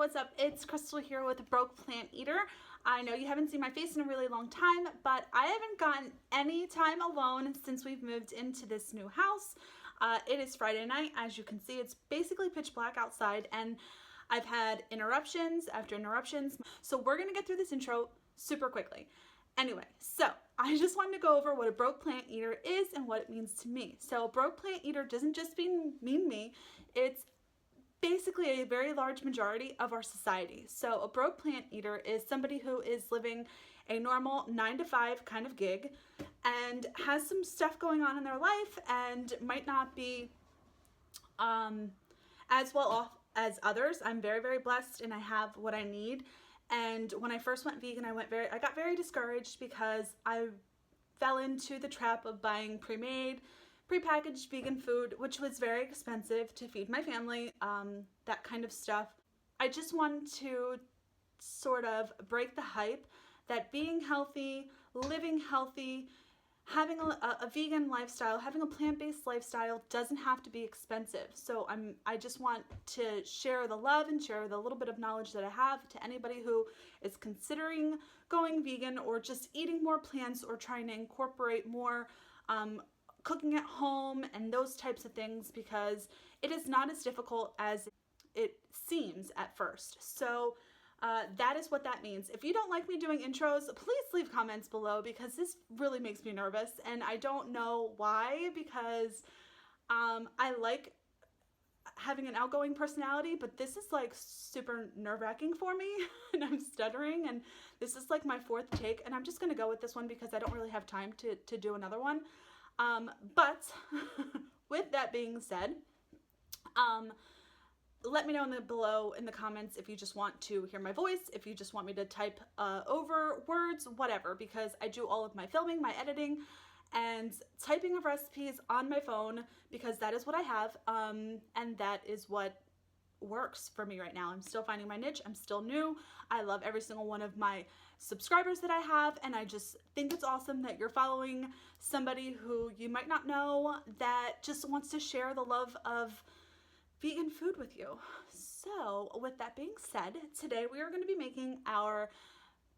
what's up? It's Crystal here with Broke Plant Eater. I know you haven't seen my face in a really long time, but I haven't gotten any time alone since we've moved into this new house. It is Friday night. As you can see, it's basically pitch black outside, and I've had interruptions after interruptions. So we're gonna get through this intro super quickly. Anyway, so I just wanted to go over what a broke plant eater is and what it means to me. So a broke plant eater doesn't just mean me, it's basically a very large majority of our society. So a broke plant eater is somebody who is living a normal 9-to-5 kind of gig and has some stuff going on in their life and might not be as well off as others. I'm very, very blessed and I have what I need. And when I first went vegan, I got very discouraged because I fell into the trap of buying pre-made, prepackaged vegan food, which was very expensive to feed my family, that kind of stuff. I just wanted to sort of break the hype that being healthy, living healthy, having a vegan lifestyle, having a plant-based lifestyle doesn't have to be expensive. So I just want to share the love and share the little bit of knowledge that I have to anybody who is considering going vegan or just eating more plants or trying to incorporate more cooking at home and those types of things, because it is not as difficult as it seems at first. So that is what that means. If you don't like me doing intros, please leave comments below, because this really makes me nervous, and I don't know why, because I like having an outgoing personality, but this is like super nerve-wracking for me and I'm stuttering, and this is like my fourth take, and I'm just gonna go with this one because I don't really have time to do another one. But with that being said, let me know below in the comments if you just want to hear my voice, if you just want me to type over words, whatever, because I do all of my filming, my editing, and typing of recipes on my phone, because that is what I have, and that is what works for me right now. I'm still finding my niche. I'm still new. I love every single one of my subscribers that I have, and I just think it's awesome that you're following somebody who you might not know that just wants to share the love of vegan food with you. So with that being said, today we are going to be making our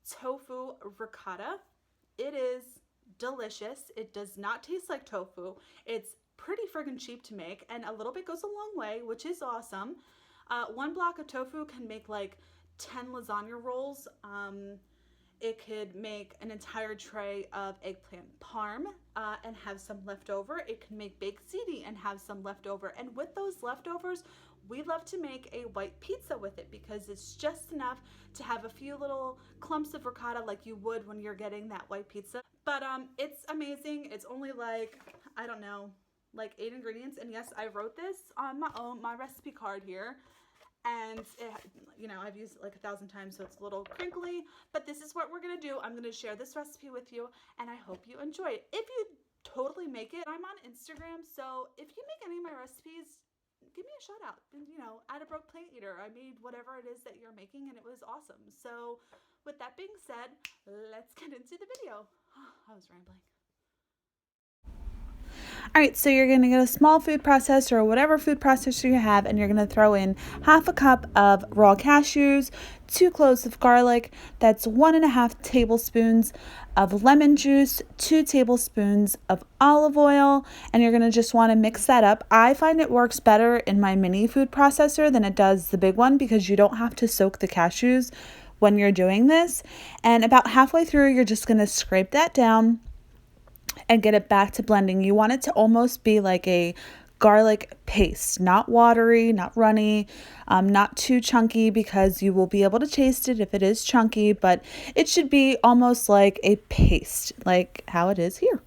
tofu ricotta. It is delicious. It does not taste like tofu. It's pretty friggin' cheap to make, and a little bit goes a long way, which is awesome. One block of tofu can make like 10 lasagna rolls. It could make an entire tray of eggplant parm and have some left over. It can make baked ziti and have some left over. And with those leftovers, we love to make a white pizza with it, because it's just enough to have a few little clumps of ricotta like you would when you're getting that white pizza. But it's amazing. It's only like, I don't know, like 8 ingredients. And yes, I wrote this on my recipe card here. And it, I've used it like 1,000 times, so it's a little crinkly, but this is what we're gonna do. I'm gonna share this recipe with you, and I hope you enjoy it. If you totally make it, I'm on Instagram, so if you make any of my recipes, give me a shout out. At a broke plant eater, I made whatever it is that you're making, and it was awesome. So with that being said, let's get into the video. I was rambling. All right, so you're going to get a small food processor or whatever food processor you have, and you're going to throw in half a cup of raw cashews, 2 cloves of garlic, that's 1.5 tablespoons of lemon juice, 2 tablespoons of olive oil, and you're going to just want to mix that up. I find it works better in my mini food processor than it does the big one, because you don't have to soak the cashews when you're doing this. And about halfway through, you're just going to scrape that down and get it back to blending. You want it to almost be like a garlic paste, not watery, not runny, not too chunky, because you will be able to taste it if it is chunky, but it should be almost like a paste, like how it is here.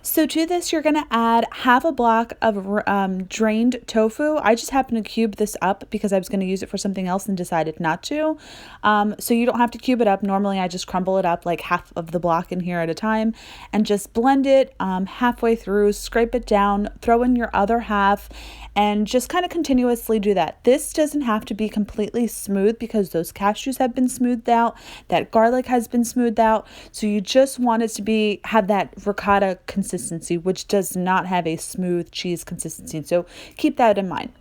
So to this, you're going to add half a block of drained tofu. I just happened to cube this up because I was going to use it for something else and decided not to. So you don't have to cube it up. Normally, I just crumble it up like half of the block in here at a time and just blend it halfway through, scrape it down, throw in your other half, and just kind of continuously do that. This doesn't have to be completely smooth because those cashews have been smoothed out, that garlic has been smoothed out. So you just want it to have that ricotta consistency, which does not have a smooth cheese consistency. So keep that in mind.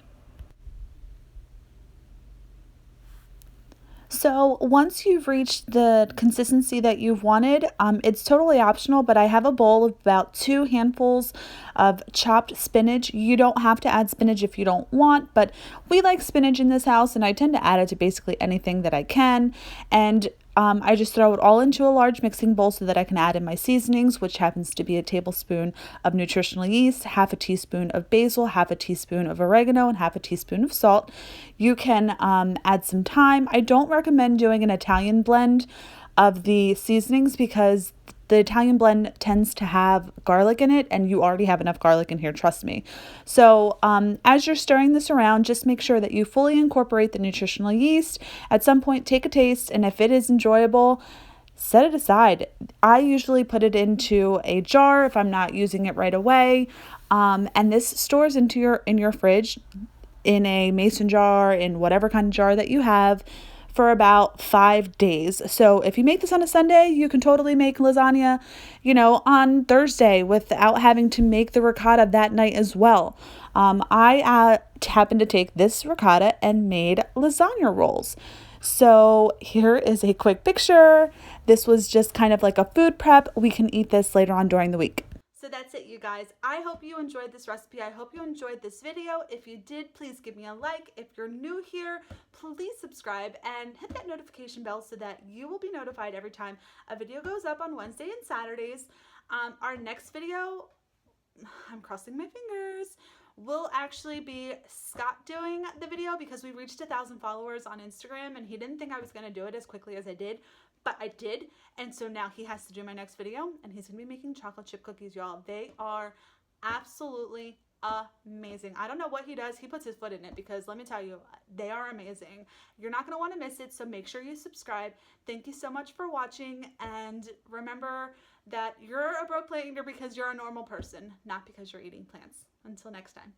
So once you've reached the consistency that you've wanted, it's totally optional, but I have a bowl of about 2 handfuls of chopped spinach. You don't have to add spinach if you don't want, but we like spinach in this house, and I tend to add it to basically anything that I can. And I just throw it all into a large mixing bowl so that I can add in my seasonings, which happens to be a tablespoon of nutritional yeast, half a teaspoon of basil, half a teaspoon of oregano, and half a teaspoon of salt. You can add some thyme. I don't recommend doing an Italian blend of the seasonings because the Italian blend tends to have garlic in it, and you already have enough garlic in here, trust me. So as you're stirring this around, just make sure that you fully incorporate the nutritional yeast. At some point, take a taste, and if it is enjoyable, set it aside. I usually put it into a jar if I'm not using it right away, and this stores into your fridge in a mason jar, in whatever kind of jar that you have, for about 5 days. So if you make this on a Sunday, you can totally make lasagna, on Thursday without having to make the ricotta that night as well. I happened to take this ricotta and made lasagna rolls. So here is a quick picture. This was just kind of like a food prep. We can eat this later on during the week. So that's it, you guys. I hope you enjoyed this recipe. I hope you enjoyed this video. If you did, please give me a like. If you're new here, please subscribe and hit that notification bell so that you will be notified every time a video goes up on Wednesday and Saturdays. Our next video, I'm crossing my fingers, will actually be Scott doing the video because we reached 1,000 followers on Instagram and he didn't think I was going to do it as quickly as I did, but I did. And so now he has to do my next video and he's going to be making chocolate chip cookies, y'all. They are absolutely amazing. I don't know what he does. He puts his foot in it because let me tell you, they are amazing. You're not going to want to miss it, so make sure you subscribe. Thank you so much for watching, and remember that you're a broke plant eater because you're a normal person, not because you're eating plants. Until next time.